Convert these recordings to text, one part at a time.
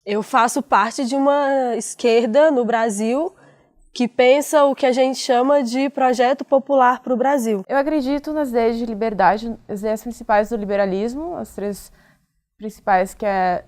Eu faço parte de uma esquerda no Brasil que pensa o que a gente chama de projeto popular para o Brasil. Eu acredito nas ideias de liberdade, as ideias principais do liberalismo, as três principais, que é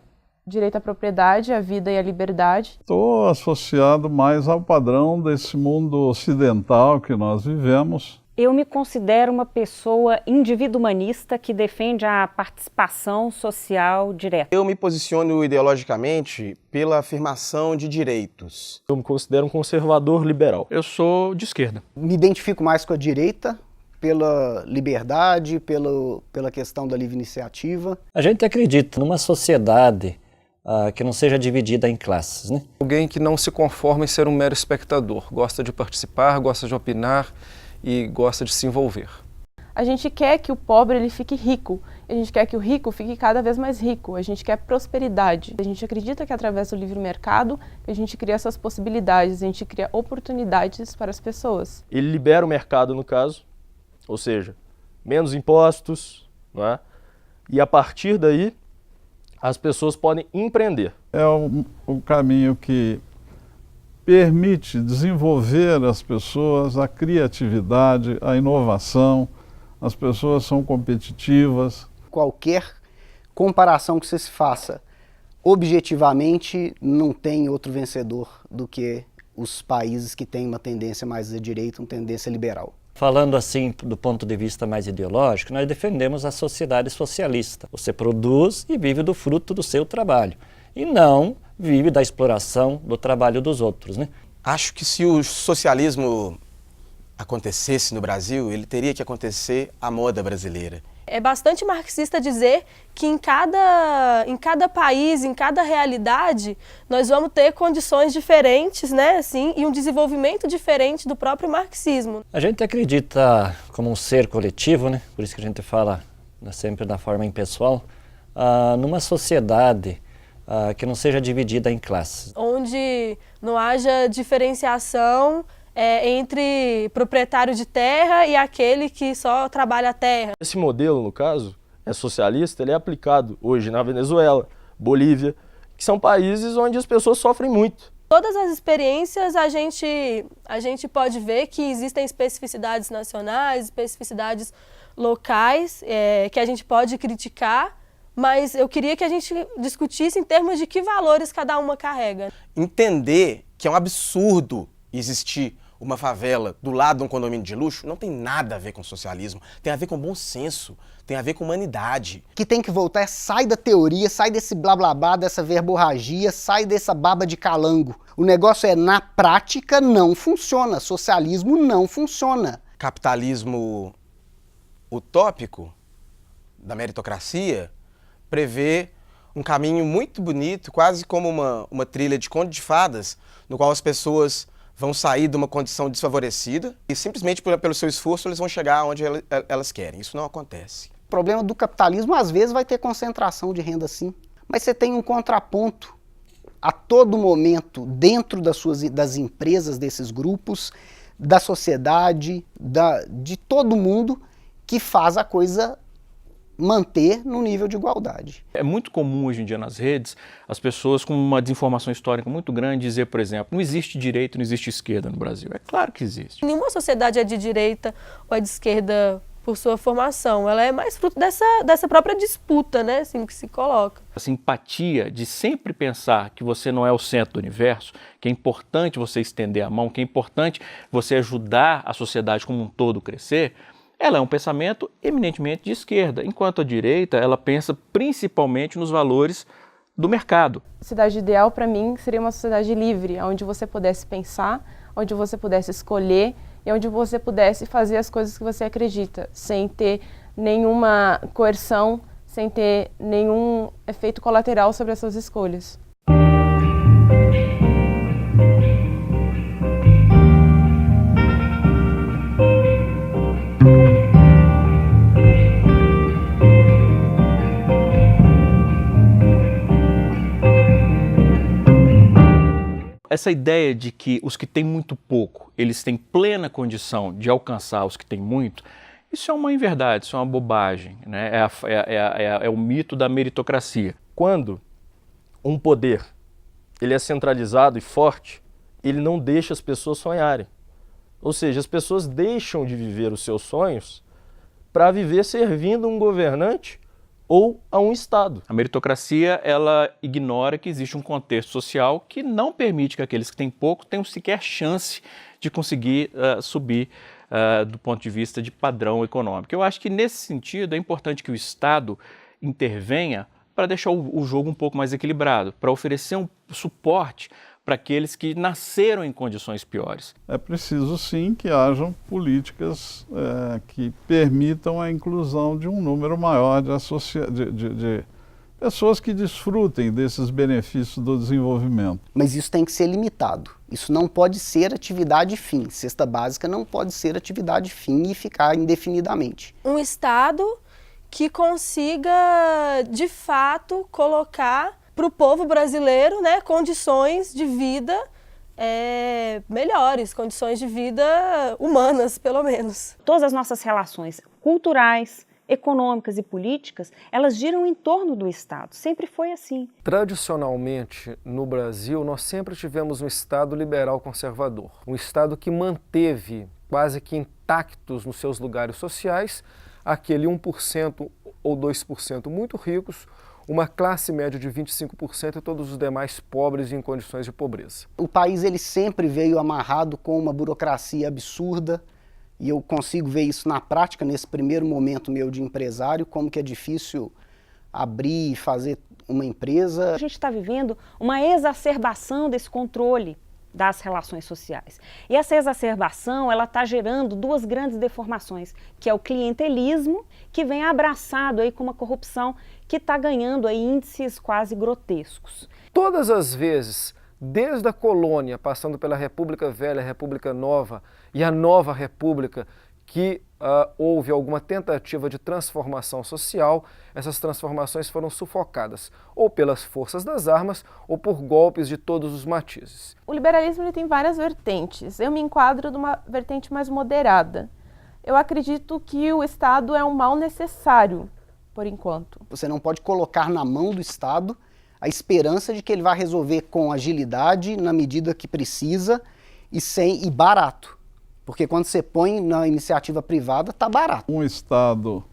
direito à propriedade, à vida e à liberdade. Estou associado mais ao padrão desse mundo ocidental que nós vivemos. Eu me considero uma pessoa individualista que defende a participação social direta. Eu me posiciono ideologicamente pela afirmação de direitos. Eu me considero um conservador liberal. Eu sou de esquerda. Me identifico mais com a direita, pela liberdade, pela questão da livre iniciativa. A gente acredita numa sociedade que não seja dividida em classes, né? Alguém que não se conforma em ser um mero espectador, gosta de participar, gosta de opinar e gosta de se envolver. A gente quer que o pobre ele fique rico, a gente quer que o rico fique cada vez mais rico, a gente quer prosperidade. A gente acredita que através do livre mercado a gente cria essas possibilidades, a gente cria oportunidades para as pessoas. Ele libera o mercado, no caso, ou seja, menos impostos, não é? E a partir daí as pessoas podem empreender. É o caminho que permite desenvolver as pessoas, a criatividade, a inovação. As pessoas são competitivas. Qualquer comparação que você se faça, objetivamente, não tem outro vencedor do que os países que têm uma tendência mais à direita, uma tendência liberal. Falando assim do ponto de vista mais ideológico, nós defendemos a sociedade socialista. Você produz e vive do fruto do seu trabalho, e não vive da exploração do trabalho dos outros, né? Acho que se o socialismo acontecesse no Brasil, ele teria que acontecer à moda brasileira. É bastante marxista dizer que em cada país, em cada realidade, nós vamos ter condições diferentes, né, assim, e um desenvolvimento diferente do próprio marxismo. A gente acredita como um ser coletivo, né? Por isso que a gente fala sempre da forma impessoal, numa sociedade que não seja dividida em classes. Onde não haja diferenciação entre proprietário de terra e aquele que só trabalha a terra. Esse modelo, no caso, é socialista, ele é aplicado hoje na Venezuela, Bolívia, que são países onde as pessoas sofrem muito. Todas as experiências a gente pode ver que existem especificidades nacionais, especificidades locais, que a gente pode criticar, mas eu queria que a gente discutisse em termos de que valores cada uma carrega. Entender que é um absurdo existir uma favela do lado de um condomínio de luxo não tem nada a ver com socialismo, tem a ver com bom senso, tem a ver com humanidade. Que tem que voltar, sai da teoria, sai desse blá blá blá, dessa verborragia, sai dessa baba de calango. O negócio é, na prática, não funciona. Socialismo não funciona. Capitalismo utópico da meritocracia prevê um caminho muito bonito, quase como uma trilha de conto de fadas, no qual as pessoas vão sair de uma condição desfavorecida e simplesmente pelo seu esforço eles vão chegar onde elas querem. Isso não acontece. O problema do capitalismo, às vezes, vai ter concentração de renda, sim. Mas você tem um contraponto a todo momento dentro das empresas, desses grupos, da sociedade, de todo mundo que faz a coisa manter no nível de igualdade. É muito comum hoje em dia nas redes as pessoas com uma desinformação histórica muito grande dizer, por exemplo, não existe direita, não existe esquerda no Brasil. É claro que existe. Nenhuma sociedade é de direita ou é de esquerda por sua formação. Ela é mais fruto dessa própria disputa, né, assim, que se coloca. Essa empatia de sempre pensar que você não é o centro do universo, que é importante você estender a mão, que é importante você ajudar a sociedade como um todo a crescer, ela é um pensamento eminentemente de esquerda, enquanto a direita ela pensa principalmente nos valores do mercado. A sociedade ideal para mim seria uma sociedade livre, onde você pudesse pensar, onde você pudesse escolher e onde você pudesse fazer as coisas que você acredita, sem ter nenhuma coerção, sem ter nenhum efeito colateral sobre as suas escolhas. Essa ideia de que os que têm muito pouco, eles têm plena condição de alcançar os que têm muito, isso é uma inverdade, isso é uma bobagem, né? É o mito da meritocracia. Quando um poder ele é centralizado e forte, ele não deixa as pessoas sonharem. Ou seja, as pessoas deixam de viver os seus sonhos para viver servindo um governante ou a um Estado. A meritocracia, ela ignora que existe um contexto social que não permite que aqueles que têm pouco tenham sequer chance de conseguir subir do ponto de vista de padrão econômico. Eu acho que, nesse sentido, é importante que o Estado intervenha para deixar o jogo um pouco mais equilibrado, para oferecer um suporte para aqueles que nasceram em condições piores. É preciso, sim, que hajam políticas que permitam a inclusão de um número maior de pessoas que desfrutem desses benefícios do desenvolvimento. Mas isso tem que ser limitado. Isso não pode ser atividade fim. Cesta básica não pode ser atividade fim e ficar indefinidamente. Um Estado que consiga, de fato, colocar para o povo brasileiro, né, condições de vida melhores, condições de vida humanas, pelo menos. Todas as nossas relações culturais, econômicas e políticas, elas giram em torno do Estado. Sempre foi assim. Tradicionalmente, no Brasil, nós sempre tivemos um Estado liberal conservador. Um Estado que manteve quase que intactos nos seus lugares sociais aquele 1% ou 2% muito ricos, uma classe média de 25% e todos os demais pobres e em condições de pobreza. O país ele sempre veio amarrado com uma burocracia absurda, e eu consigo ver isso na prática, nesse primeiro momento meu de empresário, como que é difícil abrir e fazer uma empresa. A gente está vivendo uma exacerbação desse controle das relações sociais. E essa exacerbação, ela está gerando duas grandes deformações, que é o clientelismo, que vem abraçado aí com uma corrupção que está ganhando aí índices quase grotescos. Todas as vezes, desde a colônia, passando pela República Velha, a República Nova e a Nova República, que houve alguma tentativa de transformação social, essas transformações foram sufocadas ou pelas forças das armas ou por golpes de todos os matizes. O liberalismo ele tem várias vertentes. Eu me enquadro numa vertente mais moderada. Eu acredito que o Estado é um mal necessário, por enquanto. Você não pode colocar na mão do Estado a esperança de que ele vai resolver com agilidade, na medida que precisa e barato. Porque quando você põe na iniciativa privada, está barato. Um Estado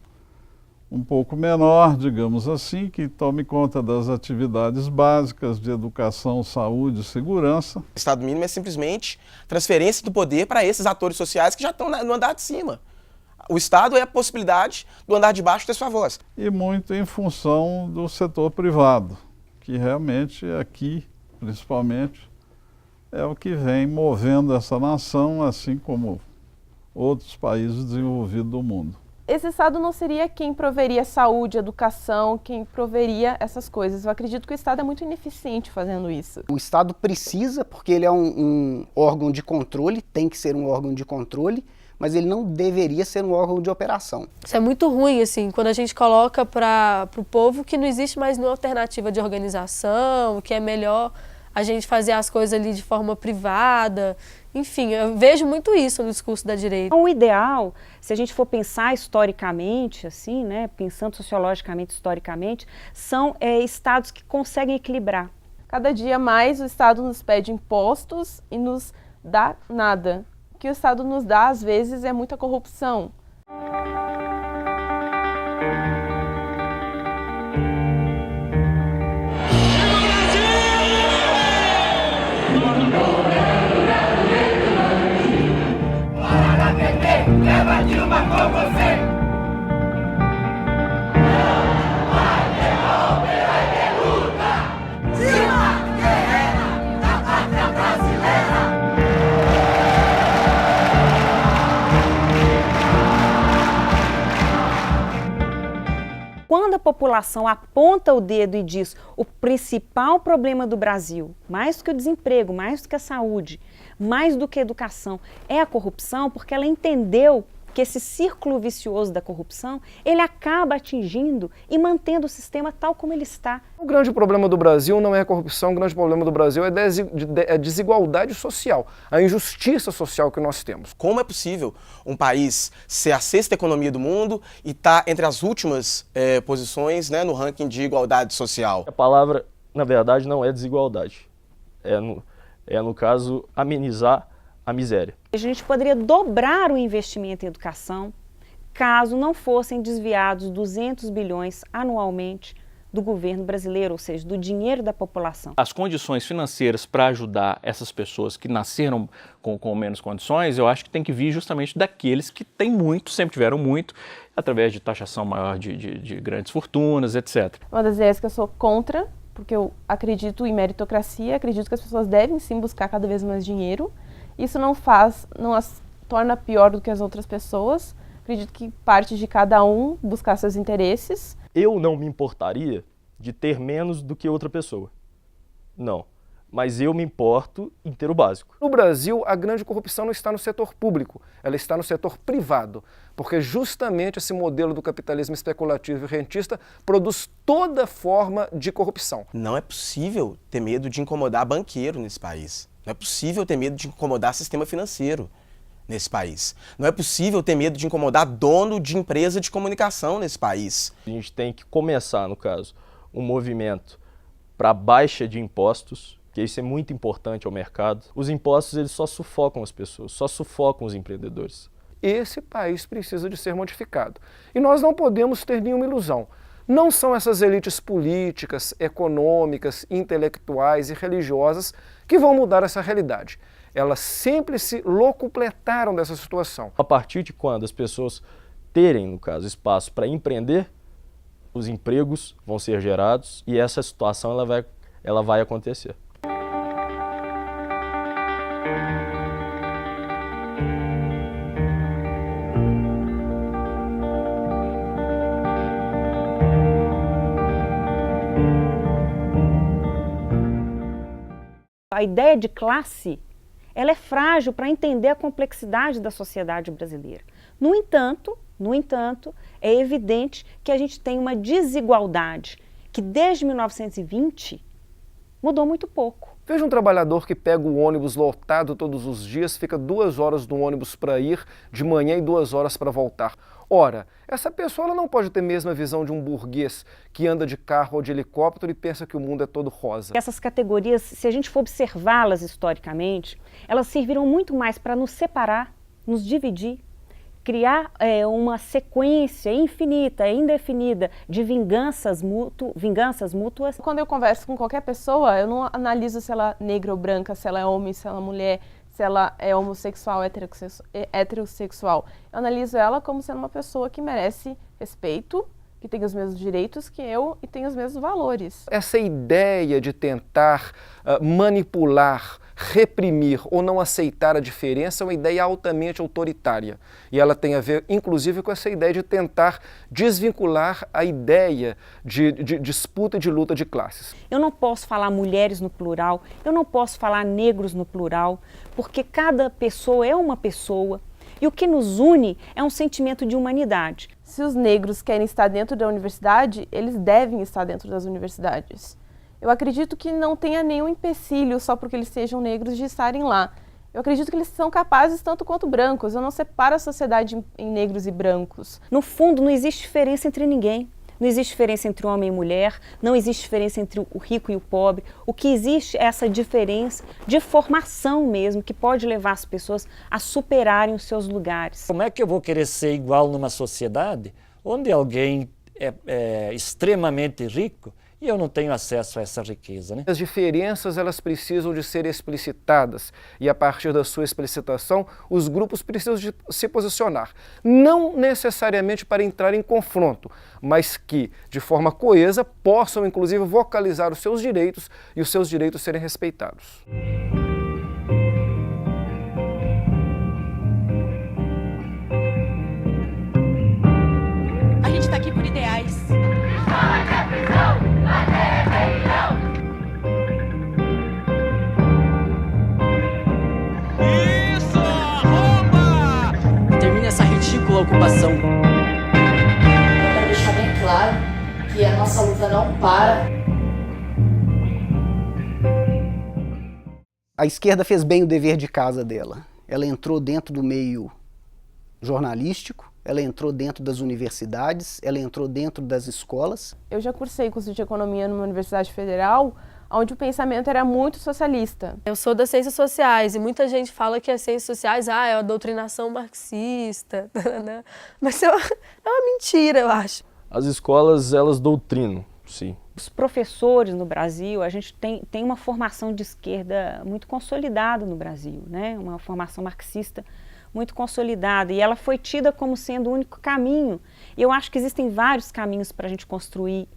um pouco menor, digamos assim, que tome conta das atividades básicas de educação, saúde e segurança. O Estado mínimo é simplesmente transferência do poder para esses atores sociais que já estão no andar de cima. O Estado é a possibilidade do andar de baixo ter sua voz. E muito em função do setor privado, que realmente aqui, principalmente, é o que vem movendo essa nação, assim como outros países desenvolvidos do mundo. Esse Estado não seria quem proveria saúde, educação, quem proveria essas coisas. Eu acredito que o Estado é muito ineficiente fazendo isso. O Estado precisa, porque ele é um órgão de controle, tem que ser um órgão de controle, mas ele não deveria ser um órgão de operação. Isso é muito ruim, assim, quando a gente coloca para o povo que não existe mais nenhuma alternativa de organização, que é melhor a gente fazer as coisas ali de forma privada. Enfim, eu vejo muito isso no discurso da direita. O ideal, se a gente for pensar historicamente, assim, né, pensando sociologicamente, historicamente, são estados que conseguem equilibrar. Cada dia mais o Estado nos pede impostos e nos dá nada. O que o Estado nos dá, às vezes, é muita corrupção. Leva Dilma com você! Não vai ter golpe, vai ter luta! Dilma, guerreira da pátria brasileira! Quando a população aponta o dedo e diz o principal problema do Brasil, mais do que o desemprego, mais do que a saúde, mais do que a educação, é a corrupção, porque ela entendeu que esse círculo vicioso da corrupção, ele acaba atingindo e mantendo o sistema tal como ele está. O grande problema do Brasil não é a corrupção, o grande problema do Brasil é a desigualdade social, a injustiça social que nós temos. Como é possível um país ser a sexta economia do mundo e estar entre as últimas posições, né, no ranking de igualdade social? A palavra, na verdade, não é desigualdade. no caso, amenizar a miséria. A gente poderia dobrar o investimento em educação caso não fossem desviados 200 bilhões anualmente do governo brasileiro, ou seja, do dinheiro da população. As condições financeiras para ajudar essas pessoas que nasceram com menos condições, eu acho que tem que vir justamente daqueles que têm muito, sempre tiveram muito, através de taxação maior de grandes fortunas, etc. Uma das ideias que eu sou contra, porque eu acredito em meritocracia, acredito que as pessoas devem sim buscar cada vez mais dinheiro. Isso não as torna pior do que as outras pessoas. Acredito que parte de cada um buscar seus interesses. Eu não me importaria de ter menos do que outra pessoa. Não. Mas eu me importo em ter o básico. No Brasil, a grande corrupção não está no setor público, ela está no setor privado, porque justamente esse modelo do capitalismo especulativo e rentista produz toda forma de corrupção. Não é possível ter medo de incomodar banqueiro nesse país. Não é possível ter medo de incomodar sistema financeiro nesse país. Não é possível ter medo de incomodar dono de empresa de comunicação nesse país. A gente tem que começar, no caso, um movimento para baixa de impostos, que isso é muito importante ao mercado. Os impostos, eles só sufocam as pessoas, só sufocam os empreendedores. Esse país precisa de ser modificado. E nós não podemos ter nenhuma ilusão. Não são essas elites políticas, econômicas, intelectuais e religiosas que vão mudar essa realidade. Elas sempre se locupletaram dessa situação. A partir de quando as pessoas terem, no caso, espaço para empreender, os empregos vão ser gerados e essa situação ela vai acontecer. A ideia de classe, ela é frágil para entender a complexidade da sociedade brasileira. No entanto, é evidente que a gente tem uma desigualdade que desde 1920 mudou muito pouco. Veja um trabalhador que pega o ônibus lotado todos os dias, fica 2 horas no ônibus para ir de manhã e 2 horas para voltar. Ora, essa pessoa ela não pode ter a mesma visão de um burguês que anda de carro ou de helicóptero e pensa que o mundo é todo rosa. Essas categorias, se a gente for observá-las historicamente, elas serviram muito mais para nos separar, nos dividir, criar uma sequência infinita, indefinida de vinganças mútuas. Quando eu converso com qualquer pessoa, eu não analiso se ela é negra ou branca, se ela é homem, se ela é mulher, se ela é homossexual, heterossexual. Eu analiso ela como sendo uma pessoa que merece respeito, que tem os mesmos direitos que eu e tem os mesmos valores. Essa ideia de tentar manipular, reprimir ou não aceitar a diferença é uma ideia altamente autoritária. E ela tem a ver, inclusive, com essa ideia de tentar desvincular a ideia de disputa e de luta de classes. Eu não posso falar mulheres no plural, eu não posso falar negros no plural, porque cada pessoa é uma pessoa. E o que nos une é um sentimento de humanidade. Se os negros querem estar dentro da universidade, eles devem estar dentro das universidades. Eu acredito que não tenha nenhum empecilho só porque eles sejam negros de estarem lá. Eu acredito que eles são capazes tanto quanto brancos. Eu não separo a sociedade em negros e brancos. No fundo, não existe diferença entre ninguém. Não existe diferença entre homem e mulher, não existe diferença entre o rico e o pobre. O que existe é essa diferença de formação mesmo, que pode levar as pessoas a superarem os seus lugares. Como é que eu vou querer ser igual numa sociedade onde alguém é extremamente rico e eu não tenho acesso a essa riqueza, né? As diferenças elas precisam de ser explicitadas e a partir da sua explicitação os grupos precisam de se posicionar, não necessariamente para entrar em confronto, mas que de forma coesa possam inclusive vocalizar os seus direitos e os seus direitos serem respeitados. A gente está aqui por ideais. Isso! Arromba! Termina essa ridícula ocupação. Eu quero deixar bem claro que a nossa luta não para. A esquerda fez bem o dever de casa dela. Ela entrou dentro do meio jornalístico, ela entrou dentro das universidades, ela entrou dentro das escolas. Eu já cursei curso de economia numa universidade federal, onde o pensamento era muito socialista. Eu sou das ciências sociais e muita gente fala que as ciências sociais é a doutrinação marxista, né? Mas é uma mentira, eu acho. As escolas, elas doutrinam, sim. Os professores no Brasil, a gente tem uma formação de esquerda muito consolidada no Brasil, né? Uma formação marxista muito consolidada, e ela foi tida como sendo o único caminho. E eu acho que existem vários caminhos para a gente construir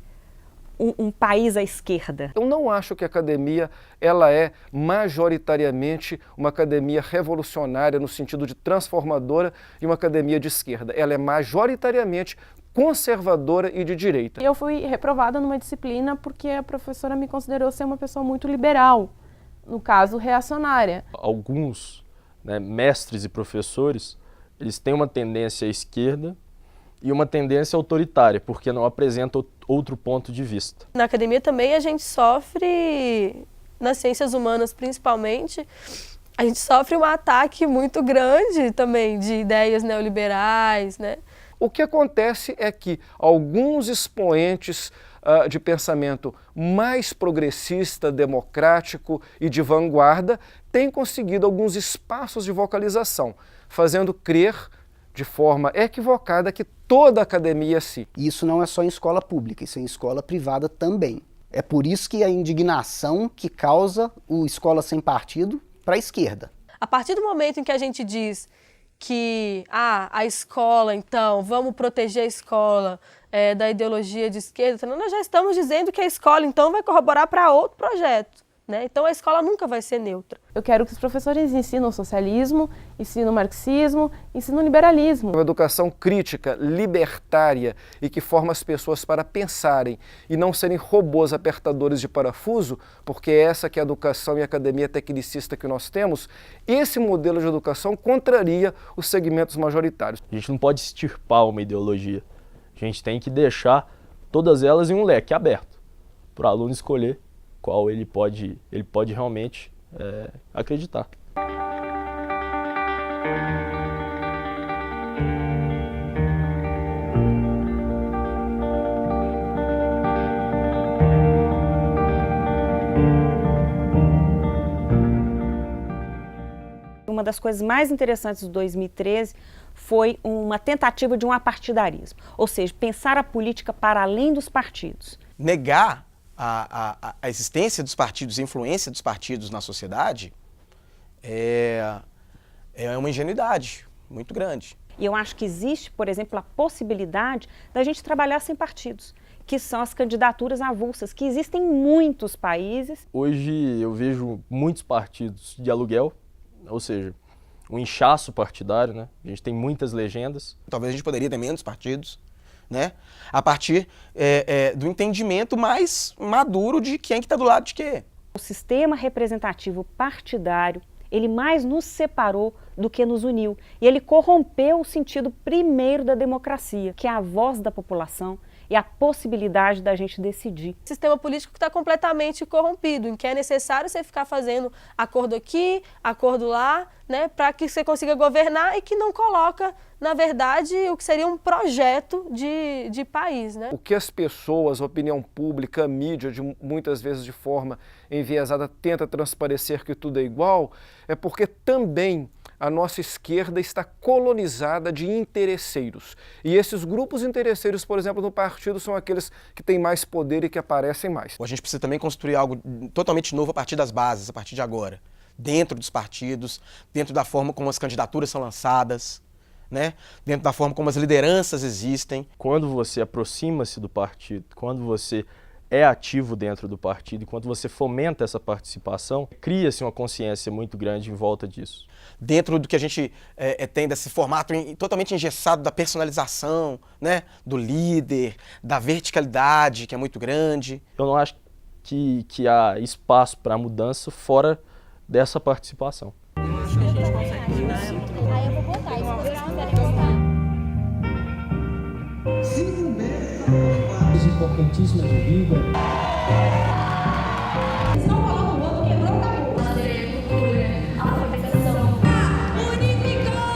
um país à esquerda. Eu não acho que a academia ela é majoritariamente uma academia revolucionária no sentido de transformadora e uma academia de esquerda. Ela é majoritariamente conservadora e de direita. Eu fui reprovada numa disciplina porque a professora me considerou ser uma pessoa muito liberal, no caso reacionária. Alguns, né, mestres e professores, eles têm uma tendência à esquerda e uma tendência autoritária, porque não apresentam outro ponto de vista. Na academia também a gente sofre, nas ciências humanas principalmente, a gente sofre um ataque muito grande também de ideias neoliberais, né? O que acontece é que alguns expoentes de pensamento mais progressista, democrático e de vanguarda têm conseguido alguns espaços de vocalização, fazendo crer de forma equivocada que toda a academia é assim. E isso não é só em escola pública, isso é em escola privada também. É por isso que a indignação que causa o Escola Sem Partido para a esquerda. A partir do momento em que a gente diz que a escola, então, vamos proteger a escola da ideologia de esquerda, nós já estamos dizendo que a escola, então, vai corroborar para outro projeto, né? Então, a escola nunca vai ser neutra. Eu quero que os professores ensinem socialismo, ensinem marxismo, ensinem liberalismo. Uma educação crítica, libertária e que forma as pessoas para pensarem e não serem robôs apertadores de parafuso, porque essa que é a educação e a academia tecnicista que nós temos, esse modelo de educação contraria os segmentos majoritários. A gente não pode extirpar uma ideologia. A gente tem que deixar todas elas em um leque aberto para o aluno escolher qual ele pode realmente acreditar. Uma das coisas mais interessantes de 2013 foi uma tentativa de um apartidarismo, ou seja, pensar a política para além dos partidos. Negar a existência dos partidos, a influência dos partidos na sociedade é uma ingenuidade muito grande. E eu acho que existe, por exemplo, a possibilidade da gente trabalhar sem partidos, que são as candidaturas avulsas, que existem em muitos países. Hoje eu vejo muitos partidos de aluguel, ou seja, um inchaço partidário, né? A gente tem muitas legendas. Talvez a gente poderia ter menos partidos, né? A partir do entendimento mais maduro de quem que está do lado de quê. O sistema representativo partidário, ele mais nos separou do que nos uniu. E ele corrompeu o sentido primeiro da democracia, que é a voz da população e a possibilidade da gente decidir. O sistema político está completamente corrompido, em que é necessário você ficar fazendo acordo aqui, acordo lá, né, para que você consiga governar e que não coloca, na verdade, o que seria um projeto de país, né? O que as pessoas, a opinião pública, a mídia, muitas vezes de forma enviesada, tenta transparecer que tudo é igual, é porque também a nossa esquerda está colonizada de interesseiros. E esses grupos interesseiros, por exemplo, no partido, são aqueles que têm mais poder e que aparecem mais. A gente precisa também construir algo totalmente novo a partir das bases, a partir de agora. Dentro dos partidos, dentro da forma como as candidaturas são lançadas, né? Dentro da forma como as lideranças existem. Quando você aproxima-se do partido, quando você é ativo dentro do partido, enquanto você fomenta essa participação, cria-se uma consciência muito grande em volta disso. Dentro do que a gente tem desse formato totalmente engessado da personalização, né? Do líder, da verticalidade, que é muito grande. Eu não acho que há espaço para mudança fora dessa participação. Eu acho que a gente consegue mudar. Aí eu vou botar, Os importantíssimas de vida. Se não coloca o outro, quebrou, acabou. Lazer, cultura, alfabetização. Unificou!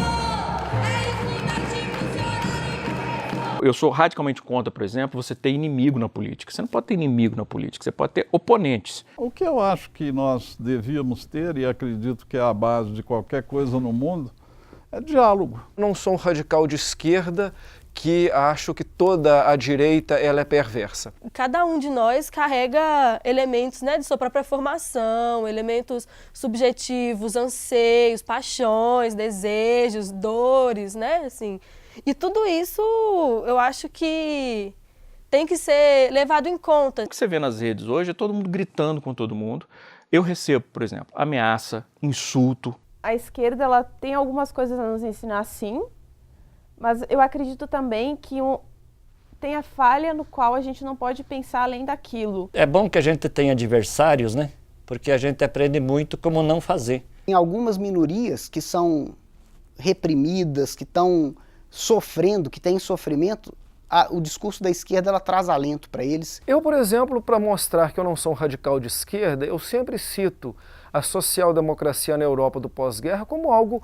É estudante funcionário! Eu sou radicalmente contra, por exemplo, você ter inimigo na política. Você não pode ter inimigo na política, você pode ter oponentes. O que eu acho que nós devíamos ter, e acredito que é a base de qualquer coisa no mundo, é diálogo. Não sou um radical de esquerda que acho que toda a direita ela é perversa. Cada um de nós carrega elementos, né, de sua própria formação, elementos subjetivos, anseios, paixões, desejos, dores, né, assim. E tudo isso eu acho que tem que ser levado em conta. O que você vê nas redes hoje é todo mundo gritando com todo mundo. Eu recebo, por exemplo, ameaça, insulto. A esquerda ela tem algumas coisas a nos ensinar, sim, mas eu acredito também que tem a falha no qual a gente não pode pensar além daquilo. É bom que a gente tenha adversários, né? Porque a gente aprende muito como não fazer. Tem algumas minorias que são reprimidas, que estão sofrendo, que têm sofrimento, o discurso da esquerda ela traz alento para eles. Eu, por exemplo, para mostrar que eu não sou um radical de esquerda, eu sempre cito a social-democracia na Europa do pós-guerra como algo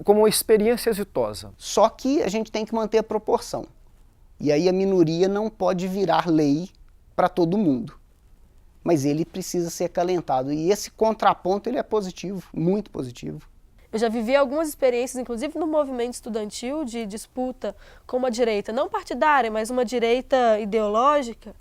como uma experiência exitosa. Só que a gente tem que manter a proporção. E aí a minoria não pode virar lei para todo mundo. Mas ele precisa ser acalentado. E esse contraponto ele é positivo, muito positivo. Eu já vivi algumas experiências, inclusive no movimento estudantil, de disputa com uma direita não partidária, mas uma direita ideológica,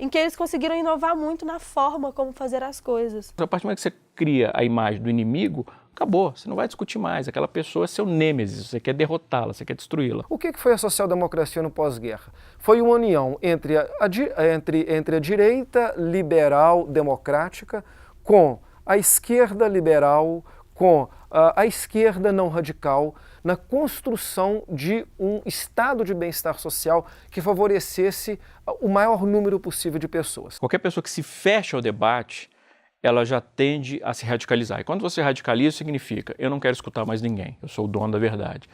em que eles conseguiram inovar muito na forma como fazer as coisas. A partir do momento que você cria a imagem do inimigo, acabou, você não vai discutir mais. Aquela pessoa é seu nêmesis, você quer derrotá-la, você quer destruí-la. O que foi a social-democracia no pós-guerra? Foi uma união entre a direita liberal democrática com a esquerda liberal, com a esquerda não radical, na construção de um estado de bem-estar social que favorecesse o maior número possível de pessoas. Qualquer pessoa que se fecha ao debate, ela já tende a se radicalizar. E quando você radicaliza, significa, eu não quero escutar mais ninguém, eu sou o dono da verdade.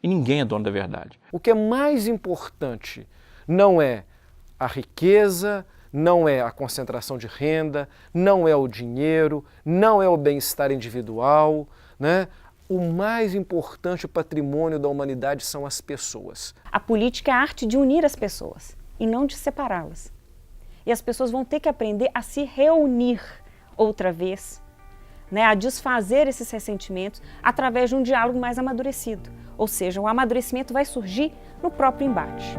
E ninguém é dono da verdade. O que é mais importante não é a riqueza, não é a concentração de renda, não é o dinheiro, não é o bem-estar individual, né? O mais importante patrimônio da humanidade são as pessoas. A política é a arte de unir as pessoas e não de separá-las. E as pessoas vão ter que aprender a se reunir outra vez, né, a desfazer esses ressentimentos através de um diálogo mais amadurecido. Ou seja, o amadurecimento vai surgir no próprio embate.